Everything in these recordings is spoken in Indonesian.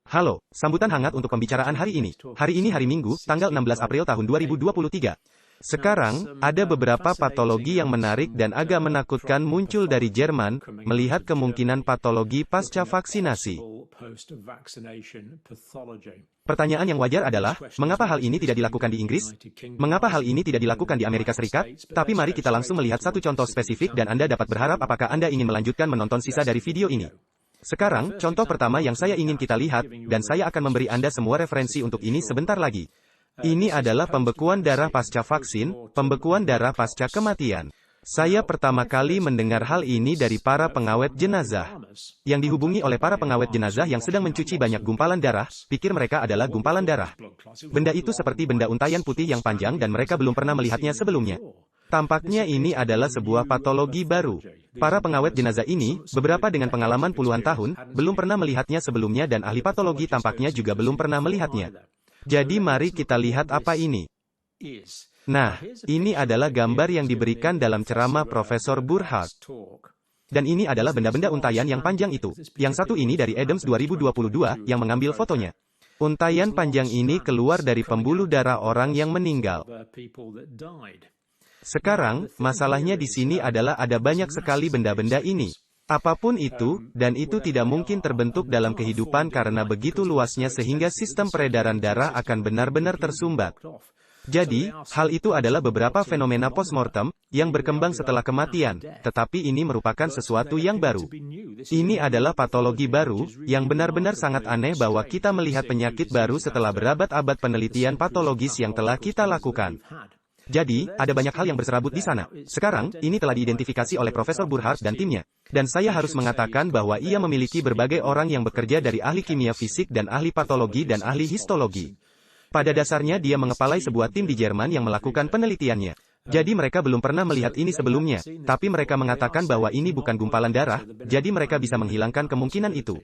Halo, sambutan hangat untuk pembicaraan hari ini. Hari ini hari Minggu, tanggal 16 April tahun 2023. Sekarang, ada beberapa patologi yang menarik dan agak menakutkan muncul dari Jerman, melihat kemungkinan patologi pasca vaksinasi. Pertanyaan yang wajar adalah, mengapa hal ini tidak dilakukan di Inggris? Mengapa hal ini tidak dilakukan di Amerika Serikat? Tapi mari kita langsung melihat satu contoh spesifik dan Anda dapat berharap apakah Anda ingin melanjutkan menonton sisa dari video ini. Sekarang, contoh pertama yang saya ingin kita lihat, dan saya akan memberi Anda semua referensi untuk ini sebentar lagi. Ini adalah pembekuan darah pasca vaksin, pembekuan darah pasca kematian. Saya pertama kali mendengar hal ini dari para pengawet jenazah. Yang dihubungi oleh para pengawet jenazah yang sedang mencuci banyak gumpalan darah, pikir mereka adalah gumpalan darah. Benda itu seperti benda untayan putih yang panjang dan mereka belum pernah melihatnya sebelumnya. Tampaknya ini adalah sebuah patologi baru. Para pengawet jenazah ini, beberapa dengan pengalaman puluhan tahun, belum pernah melihatnya sebelumnya dan ahli patologi tampaknya juga belum pernah melihatnya. Jadi mari kita lihat apa ini. Nah, ini adalah gambar yang diberikan dalam ceramah Profesor Burkhardt. Dan ini adalah benda-benda untayan yang panjang itu. Yang satu ini dari Adams 2022, yang mengambil fotonya. Untayan panjang ini keluar dari pembuluh darah orang yang meninggal. Sekarang, masalahnya di sini adalah ada banyak sekali benda-benda ini. Apapun itu, dan itu tidak mungkin terbentuk dalam kehidupan karena begitu luasnya sehingga sistem peredaran darah akan benar-benar tersumbat. Jadi, hal itu adalah beberapa fenomena postmortem, yang berkembang setelah kematian, tetapi ini merupakan sesuatu yang baru. Ini adalah patologi baru, yang benar-benar sangat aneh bahwa kita melihat penyakit baru setelah berabad-abad penelitian patologis yang telah kita lakukan. Jadi, ada banyak hal yang berserabut di sana. Sekarang, ini telah diidentifikasi oleh Profesor Burkhardt dan timnya. Dan saya harus mengatakan bahwa ia memiliki berbagai orang yang bekerja dari ahli kimia fisik dan ahli patologi dan ahli histologi. Pada dasarnya dia mengepalai sebuah tim di Jerman yang melakukan penelitiannya. Jadi mereka belum pernah melihat ini sebelumnya, tapi mereka mengatakan bahwa ini bukan gumpalan darah, jadi mereka bisa menghilangkan kemungkinan itu.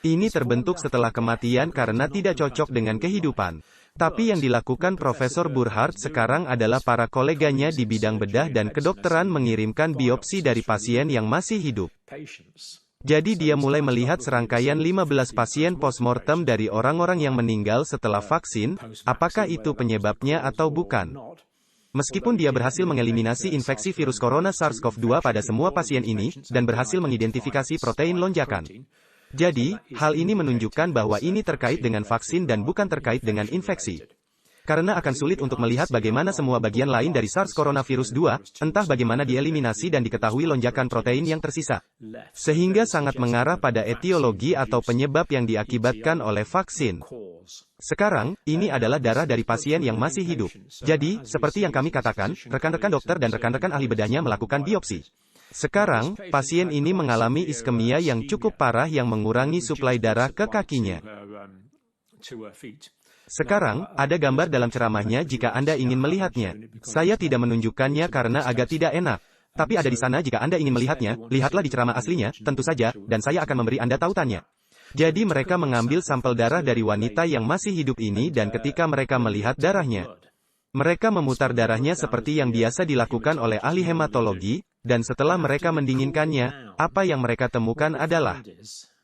Ini terbentuk setelah kematian karena tidak cocok dengan kehidupan. Tapi yang dilakukan Profesor Burkhardt sekarang adalah para koleganya di bidang bedah dan kedokteran mengirimkan biopsi dari pasien yang masih hidup. Jadi dia mulai melihat serangkaian 15 pasien postmortem dari orang-orang yang meninggal setelah vaksin, apakah itu penyebabnya atau bukan. Meskipun dia berhasil mengeliminasi infeksi virus corona SARS-CoV-2 pada semua pasien ini, dan berhasil mengidentifikasi protein lonjakan. Jadi, hal ini menunjukkan bahwa ini terkait dengan vaksin dan bukan terkait dengan infeksi. Karena akan sulit untuk melihat bagaimana semua bagian lain dari SARS coronavirus 2, entah bagaimana dieliminasi dan diketahui lonjakan protein yang tersisa. Sehingga sangat mengarah pada etiologi atau penyebab yang diakibatkan oleh vaksin. Sekarang, ini adalah darah dari pasien yang masih hidup. Jadi, seperti yang kami katakan, rekan-rekan dokter dan rekan-rekan ahli bedahnya melakukan biopsi. Sekarang, pasien ini mengalami iskemia yang cukup parah yang mengurangi suplai darah ke kakinya. Sekarang, ada gambar dalam ceramahnya jika Anda ingin melihatnya. Saya tidak menunjukkannya karena agak tidak enak. Tapi ada di sana jika Anda ingin melihatnya, lihatlah di ceramah aslinya, tentu saja, dan saya akan memberi Anda tautannya. Jadi mereka mengambil sampel darah dari wanita yang masih hidup ini dan ketika mereka melihat darahnya, mereka memutar darahnya seperti yang biasa dilakukan oleh ahli hematologi, dan setelah mereka mendinginkannya, apa yang mereka temukan adalah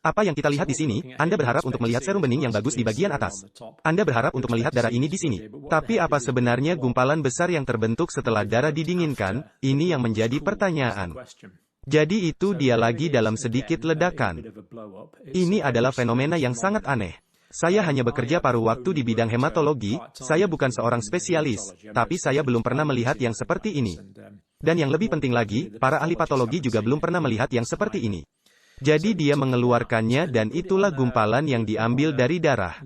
apa yang kita lihat di sini. Anda berharap untuk melihat serum bening yang bagus di bagian atas. Anda berharap untuk melihat darah ini di sini. Tapi apa sebenarnya gumpalan besar yang terbentuk setelah darah didinginkan? Ini yang menjadi pertanyaan. Jadi itu dia lagi dalam sedikit ledakan. Ini adalah fenomena yang sangat aneh. Saya hanya bekerja paruh waktu di bidang hematologi, saya bukan seorang spesialis, tapi saya belum pernah melihat yang seperti ini. Dan yang lebih penting lagi, para ahli patologi juga belum pernah melihat yang seperti ini. Jadi dia mengeluarkannya dan itulah gumpalan yang diambil dari darah.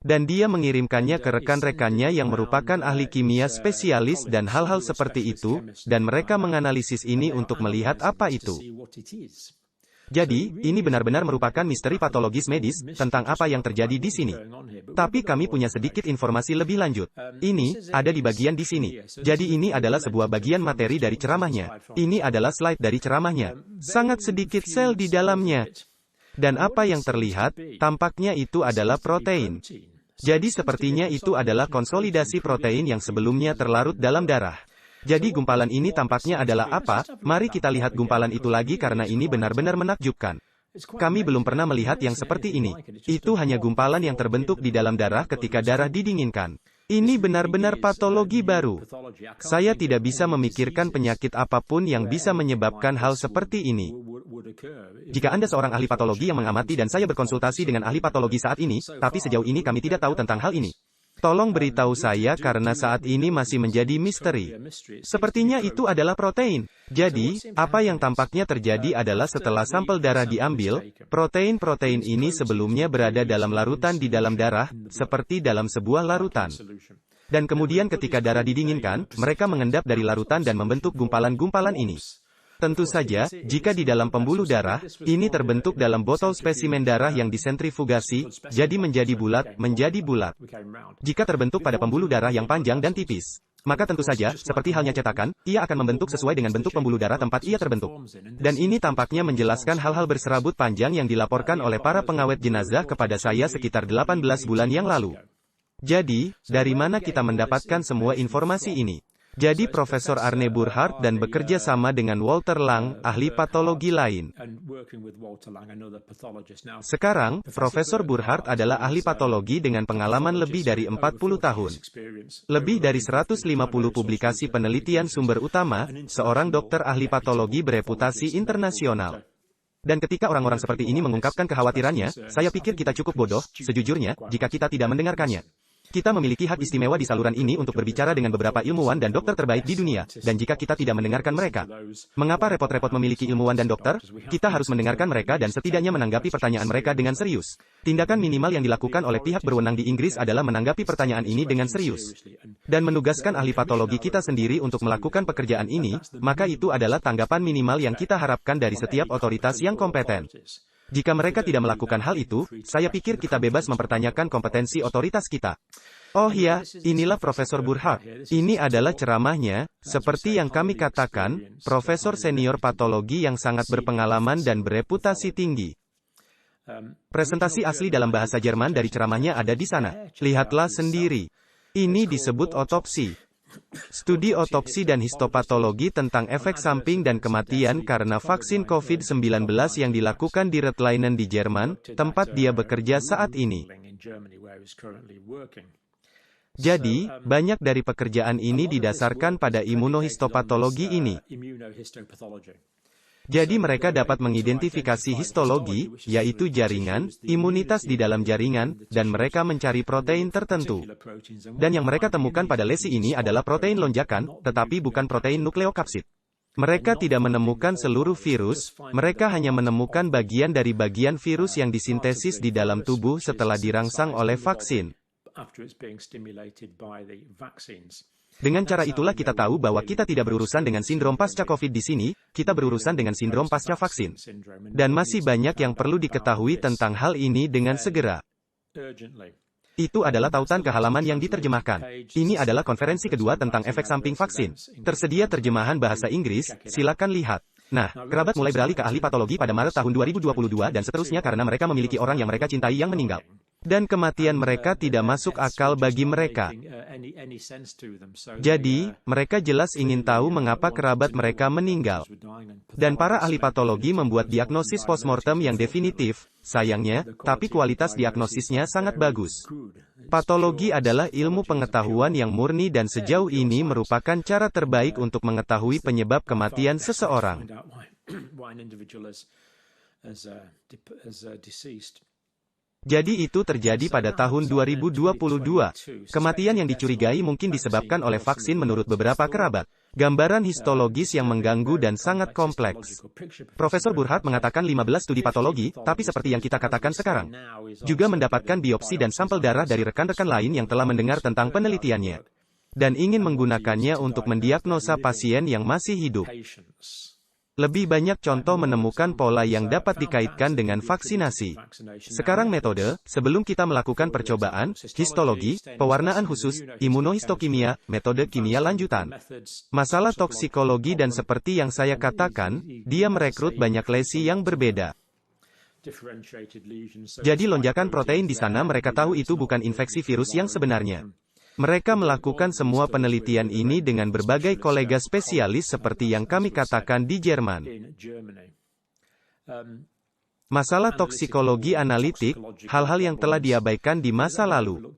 Dan dia mengirimkannya ke rekan-rekannya yang merupakan ahli kimia spesialis dan hal-hal seperti itu, dan mereka menganalisis ini untuk melihat apa itu. Jadi, ini benar-benar merupakan misteri patologis medis, tentang apa yang terjadi di sini. Tapi kami punya sedikit informasi lebih lanjut. Ini, ada di bagian di sini. Jadi ini adalah sebuah bagian materi dari ceramahnya. Ini adalah slide dari ceramahnya. Sangat sedikit sel di dalamnya. Dan apa yang terlihat, tampaknya itu adalah protein. Jadi sepertinya itu adalah konsolidasi protein yang sebelumnya terlarut dalam darah. Jadi gumpalan ini tampaknya adalah apa? Mari kita lihat gumpalan itu lagi karena ini benar-benar menakjubkan. Kami belum pernah melihat yang seperti ini. Itu hanya gumpalan yang terbentuk di dalam darah ketika darah didinginkan. Ini benar-benar patologi baru. Saya tidak bisa memikirkan penyakit apapun yang bisa menyebabkan hal seperti ini. Jika Anda seorang ahli patologi yang mengamati dan saya berkonsultasi dengan ahli patologi saat ini, tapi sejauh ini kami tidak tahu tentang hal ini. Tolong beritahu saya karena saat ini masih menjadi misteri. Sepertinya itu adalah protein. Jadi, apa yang tampaknya terjadi adalah setelah sampel darah diambil, protein-protein ini sebelumnya berada dalam larutan di dalam darah, seperti dalam sebuah larutan. Dan kemudian ketika darah didinginkan, mereka mengendap dari larutan dan membentuk gumpalan-gumpalan ini. Tentu saja, jika di dalam pembuluh darah, ini terbentuk dalam botol spesimen darah yang disentrifugasi, jadi menjadi bulat. Jika terbentuk pada pembuluh darah yang panjang dan tipis, maka tentu saja, seperti halnya cetakan, ia akan membentuk sesuai dengan bentuk pembuluh darah tempat ia terbentuk. Dan ini tampaknya menjelaskan hal-hal berserabut panjang yang dilaporkan oleh para pengawet jenazah kepada saya sekitar 18 bulan yang lalu. Jadi, dari mana kita mendapatkan semua informasi ini? Jadi Profesor Arne Burkhardt dan bekerja sama dengan Walter Lang, ahli patologi lain. Sekarang, Profesor Burkhardt adalah ahli patologi dengan pengalaman lebih dari 40 tahun. Lebih dari 150 publikasi penelitian sumber utama, seorang dokter ahli patologi bereputasi internasional. Dan ketika orang-orang seperti ini mengungkapkan kekhawatirannya, saya pikir kita cukup bodoh, sejujurnya, jika kita tidak mendengarkannya. Kita memiliki hak istimewa di saluran ini untuk berbicara dengan beberapa ilmuwan dan dokter terbaik di dunia, dan jika kita tidak mendengarkan mereka, mengapa repot-repot memiliki ilmuwan dan dokter? Kita harus mendengarkan mereka dan setidaknya menanggapi pertanyaan mereka dengan serius. Tindakan minimal yang dilakukan oleh pihak berwenang di Inggris adalah menanggapi pertanyaan ini dengan serius. Dan menugaskan ahli patologi kita sendiri untuk melakukan pekerjaan ini, maka itu adalah tanggapan minimal yang kita harapkan dari setiap otoritas yang kompeten. Jika mereka tidak melakukan hal itu, saya pikir kita bebas mempertanyakan kompetensi otoritas kita. Oh ya, inilah Profesor Burkhardt. Ini adalah ceramahnya, seperti yang kami katakan, profesor senior patologi yang sangat berpengalaman dan bereputasi tinggi. Presentasi asli dalam bahasa Jerman dari ceramahnya ada di sana. Lihatlah sendiri. Ini disebut otopsi. Studi otopsi dan histopatologi tentang efek samping dan kematian karena vaksin COVID-19 yang dilakukan di Reutlingen di Jerman, tempat dia bekerja saat ini. Jadi, banyak dari pekerjaan ini didasarkan pada imunohistopatologi ini. Jadi mereka dapat mengidentifikasi histologi, yaitu jaringan, imunitas di dalam jaringan, dan mereka mencari protein tertentu. Dan yang mereka temukan pada lesi ini adalah protein lonjakan, tetapi bukan protein nukleokapsid. Mereka tidak menemukan seluruh virus, mereka hanya menemukan bagian dari bagian virus yang disintesis di dalam tubuh setelah dirangsang oleh vaksin. Dengan cara itulah kita tahu bahwa kita tidak berurusan dengan sindrom pasca COVID di sini, kita berurusan dengan sindrom pasca vaksin. Dan masih banyak yang perlu diketahui tentang hal ini dengan segera. Itu adalah tautan ke halaman yang diterjemahkan. Ini adalah konferensi kedua tentang efek samping vaksin. Tersedia terjemahan bahasa Inggris, silakan lihat. Nah, kerabat mulai beralih ke ahli patologi pada Maret tahun 2022 dan seterusnya karena mereka memiliki orang yang mereka cintai yang meninggal. Dan kematian mereka tidak masuk akal bagi mereka. Jadi, mereka jelas ingin tahu mengapa kerabat mereka meninggal. Dan para ahli patologi membuat diagnosis postmortem yang definitif, sayangnya, tapi kualitas diagnosisnya sangat bagus. Patologi adalah ilmu pengetahuan yang murni dan sejauh ini merupakan cara terbaik untuk mengetahui penyebab kematian seseorang. Jadi itu terjadi pada tahun 2022. Kematian yang dicurigai mungkin disebabkan oleh vaksin menurut beberapa kerabat. Gambaran histologis yang mengganggu dan sangat kompleks. Profesor Burkhardt mengatakan 15 studi patologi, tapi seperti yang kita katakan sekarang, juga mendapatkan biopsi dan sampel darah dari rekan-rekan lain yang telah mendengar tentang penelitiannya. Dan ingin menggunakannya untuk mendiagnosa pasien yang masih hidup. Lebih banyak contoh menemukan pola yang dapat dikaitkan dengan vaksinasi. Sekarang metode, sebelum kita melakukan percobaan, histologi, pewarnaan khusus, imunohistokimia, metode kimia lanjutan. Masalah toksikologi dan seperti yang saya katakan, dia merekrut banyak lesi yang berbeda. Jadi lonjakan protein di sana mereka tahu itu bukan infeksi virus yang sebenarnya. Mereka melakukan semua penelitian ini dengan berbagai kolega spesialis seperti yang kami katakan di Jerman. Masalah toksikologi analitik, hal-hal yang telah diabaikan di masa lalu.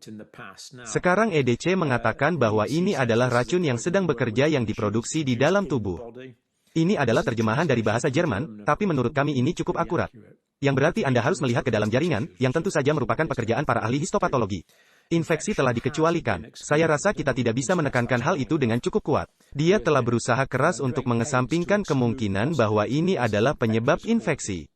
Sekarang EDC mengatakan bahwa ini adalah racun yang sedang bekerja yang diproduksi di dalam tubuh. Ini adalah terjemahan dari bahasa Jerman, tapi menurut kami ini cukup akurat. Yang berarti Anda harus melihat ke dalam jaringan, yang tentu saja merupakan pekerjaan para ahli histopatologi. Infeksi telah dikecualikan. Saya rasa kita tidak bisa menekankan hal itu dengan cukup kuat. Dia telah berusaha keras untuk mengesampingkan kemungkinan bahwa ini adalah penyebab infeksi.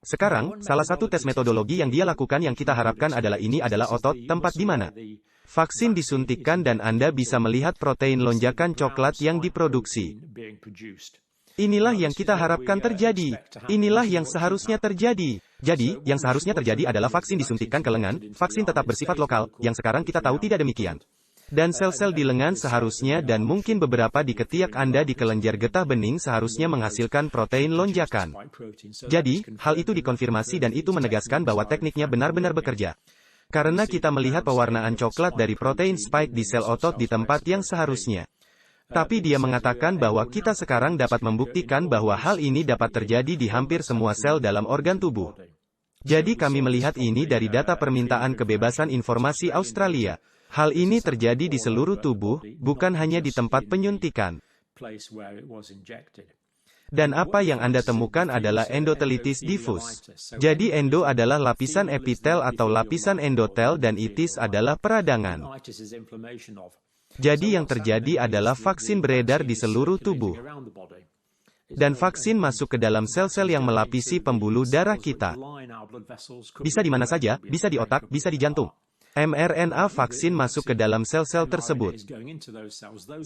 Sekarang, salah satu tes metodologi yang dia lakukan yang kita harapkan adalah ini adalah otot, tempat di mana vaksin disuntikkan dan Anda bisa melihat protein lonjakan coklat yang diproduksi. Inilah yang kita harapkan terjadi. Inilah yang seharusnya terjadi. Jadi, yang seharusnya terjadi adalah vaksin disuntikkan ke lengan, vaksin tetap bersifat lokal, yang sekarang kita tahu tidak demikian. Dan sel-sel di lengan seharusnya dan mungkin beberapa di ketiak Anda di kelenjar getah bening seharusnya menghasilkan protein lonjakan. Jadi, hal itu dikonfirmasi dan itu menegaskan bahwa tekniknya benar-benar bekerja. Karena kita melihat pewarnaan coklat dari protein spike di sel otot di tempat yang seharusnya. Tapi dia mengatakan bahwa kita sekarang dapat membuktikan bahwa hal ini dapat terjadi di hampir semua sel dalam organ tubuh. Jadi kami melihat ini dari data permintaan kebebasan informasi Australia. Hal ini terjadi di seluruh tubuh, bukan hanya di tempat penyuntikan. Dan apa yang Anda temukan adalah endotelitis diffus. Jadi endo adalah lapisan epitel atau lapisan endotel dan itis adalah peradangan. Jadi yang terjadi adalah vaksin beredar di seluruh tubuh. Dan vaksin masuk ke dalam sel-sel yang melapisi pembuluh darah kita. Bisa di mana saja, bisa di otak, bisa di jantung. mRNA vaksin masuk ke dalam sel-sel tersebut.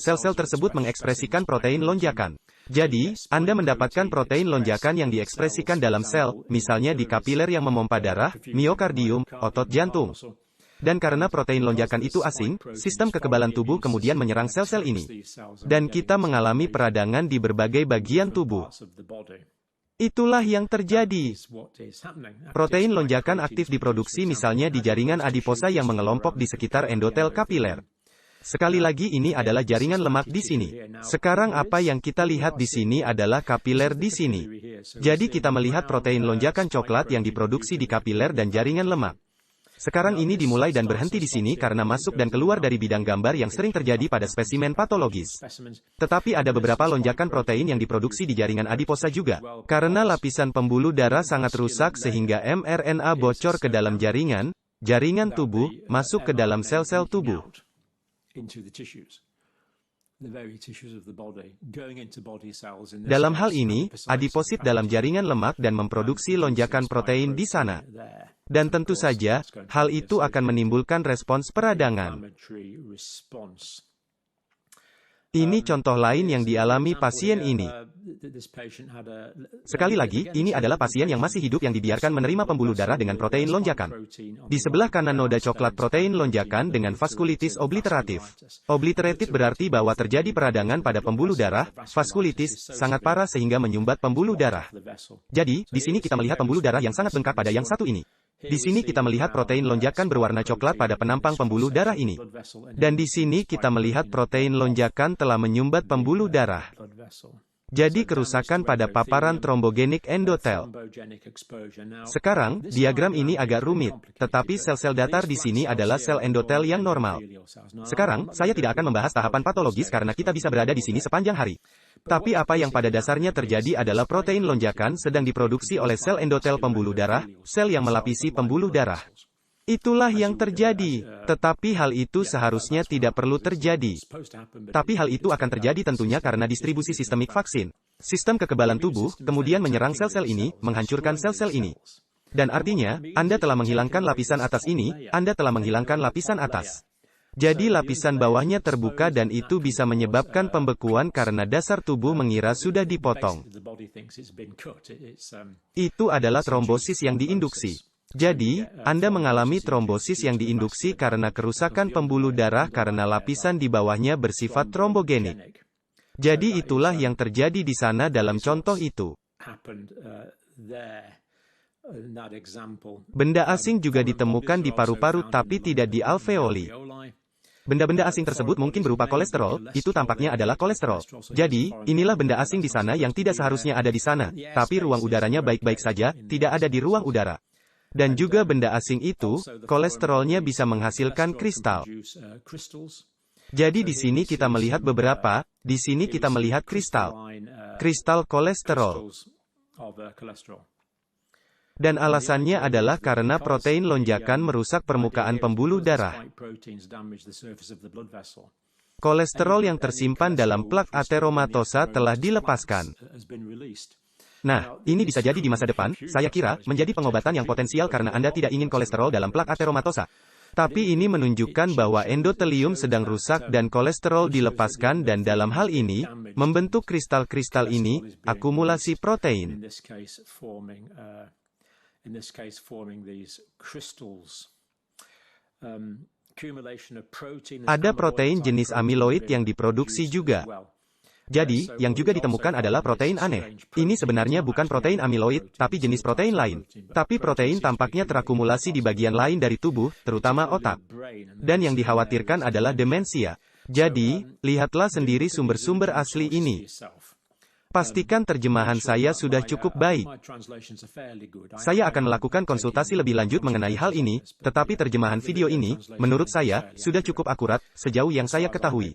Sel-sel tersebut mengekspresikan protein lonjakan. Jadi, Anda mendapatkan protein lonjakan yang diekspresikan dalam sel, misalnya di kapiler yang memompa darah, miokardium, otot jantung. Dan karena protein lonjakan itu asing, sistem kekebalan tubuh kemudian menyerang sel-sel ini. Dan kita mengalami peradangan di berbagai bagian tubuh. Itulah yang terjadi. Protein lonjakan aktif diproduksi misalnya di jaringan adiposa yang mengelompok di sekitar endotel kapiler. Sekali lagi ini adalah jaringan lemak di sini. Sekarang apa yang kita lihat di sini adalah kapiler di sini. Jadi kita melihat protein lonjakan coklat yang diproduksi di kapiler dan jaringan lemak. Sekarang ini dimulai dan berhenti di sini karena masuk dan keluar dari bidang gambar yang sering terjadi pada spesimen patologis. Tetapi ada beberapa lonjakan protein yang diproduksi di jaringan adiposa juga. Karena lapisan pembuluh darah sangat rusak sehingga mRNA bocor ke dalam jaringan tubuh, masuk ke dalam sel-sel tubuh. Dalam hal ini, adiposit dalam jaringan lemak dan memproduksi lonjakan protein di sana. Dan tentu saja, hal itu akan menimbulkan respons peradangan. Ini contoh lain yang dialami pasien ini. Sekali lagi, ini adalah pasien yang masih hidup yang dibiarkan menerima pembuluh darah dengan protein lonjakan. Di sebelah kanan noda coklat protein lonjakan dengan vaskulitis obliteratif. Obliteratif berarti bahwa terjadi peradangan pada pembuluh darah, vaskulitis, sangat parah sehingga menyumbat pembuluh darah. Jadi, di sini kita melihat pembuluh darah yang sangat bengkak pada yang satu ini. Di sini kita melihat protein lonjakan berwarna coklat pada penampang pembuluh darah ini. Dan di sini kita melihat protein lonjakan telah menyumbat pembuluh darah. Jadi kerusakan pada paparan trombogenik endotel. Sekarang, diagram ini agak rumit, tetapi sel-sel datar di sini adalah sel endotel yang normal. Sekarang, saya tidak akan membahas tahapan patologis karena kita bisa berada di sini sepanjang hari. Tapi apa yang pada dasarnya terjadi adalah protein lonjakan sedang diproduksi oleh sel endotel pembuluh darah, sel yang melapisi pembuluh darah. Itulah yang terjadi, tetapi hal itu seharusnya tidak perlu terjadi. Tapi hal itu akan terjadi tentunya karena distribusi sistemik vaksin. Sistem kekebalan tubuh kemudian menyerang sel-sel ini, menghancurkan sel-sel ini. Dan artinya, Anda telah menghilangkan lapisan atas ini, Anda telah menghilangkan lapisan atas. Jadi lapisan bawahnya terbuka dan itu bisa menyebabkan pembekuan karena dasar tubuh mengira sudah dipotong. Itu adalah trombosis yang diinduksi. Jadi, Anda mengalami trombosis yang diinduksi karena kerusakan pembuluh darah karena lapisan di bawahnya bersifat trombogenik. Jadi itulah yang terjadi di sana dalam contoh itu. Benda asing juga ditemukan di paru-paru tapi tidak di alveoli. Benda-benda asing tersebut mungkin berupa kolesterol, itu tampaknya adalah kolesterol. Jadi, inilah benda asing di sana yang tidak seharusnya ada di sana, tapi ruang udaranya baik-baik saja, tidak ada di ruang udara. Dan juga benda asing itu, kolesterolnya bisa menghasilkan kristal. Jadi di sini kita melihat beberapa, di sini kita melihat kristal. Kristal kolesterol. Dan alasannya adalah karena protein lonjakan merusak permukaan pembuluh darah. Kolesterol yang tersimpan dalam plak ateromatosa telah dilepaskan. Nah, ini bisa jadi di masa depan, saya kira, menjadi pengobatan yang potensial karena Anda tidak ingin kolesterol dalam plak ateromatosa. Tapi ini menunjukkan bahwa endotelium sedang rusak dan kolesterol dilepaskan dan dalam hal ini, membentuk kristal-kristal ini, akumulasi protein. Ada protein jenis amiloid yang diproduksi juga. Jadi, yang juga ditemukan adalah protein aneh. Ini sebenarnya bukan protein amiloid, tapi jenis protein lain. Tapi protein tampaknya terakumulasi di bagian lain dari tubuh, terutama otak. Dan yang dikhawatirkan adalah demensia. Jadi, lihatlah sendiri sumber-sumber asli ini. Pastikan terjemahan saya sudah cukup baik. Saya akan melakukan konsultasi lebih lanjut mengenai hal ini, tetapi terjemahan video ini, menurut saya, sudah cukup akurat, sejauh yang saya ketahui.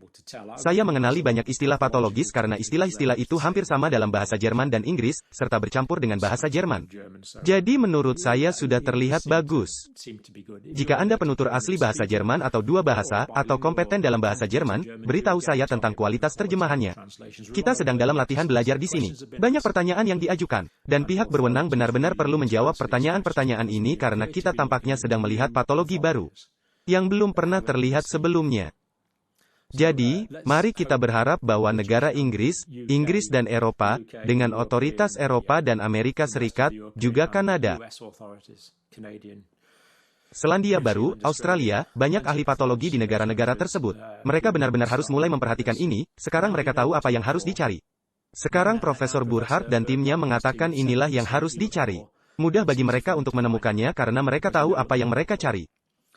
Saya mengenali banyak istilah patologis karena istilah-istilah itu hampir sama dalam bahasa Jerman dan Inggris, serta bercampur dengan bahasa Jerman. Jadi menurut saya sudah terlihat bagus. Jika Anda penutur asli bahasa Jerman atau dua bahasa, atau kompeten dalam bahasa Jerman, beritahu saya tentang kualitas terjemahannya. Kita sedang dalam latihan belajar di sini. Banyak pertanyaan yang diajukan, dan pihak berwenang benar-benar perlu menjawab pertanyaan-pertanyaan ini karena kita tampaknya sedang melihat patologi baru yang belum pernah terlihat sebelumnya. Jadi, mari kita berharap bahwa negara Inggris dan Eropa, dengan otoritas Eropa dan Amerika Serikat, juga Kanada, Selandia Baru, Australia, banyak ahli patologi di negara-negara tersebut. Mereka benar-benar harus mulai memperhatikan ini, sekarang mereka tahu apa yang harus dicari. Sekarang Profesor Burhart dan timnya mengatakan inilah yang harus dicari. Mudah bagi mereka untuk menemukannya karena mereka tahu apa yang mereka cari.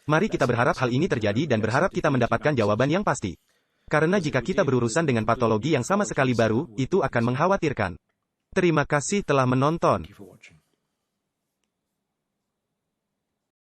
Mari kita berharap hal ini terjadi dan berharap kita mendapatkan jawaban yang pasti. Karena jika kita berurusan dengan patologi yang sama sekali baru, itu akan mengkhawatirkan. Terima kasih telah menonton.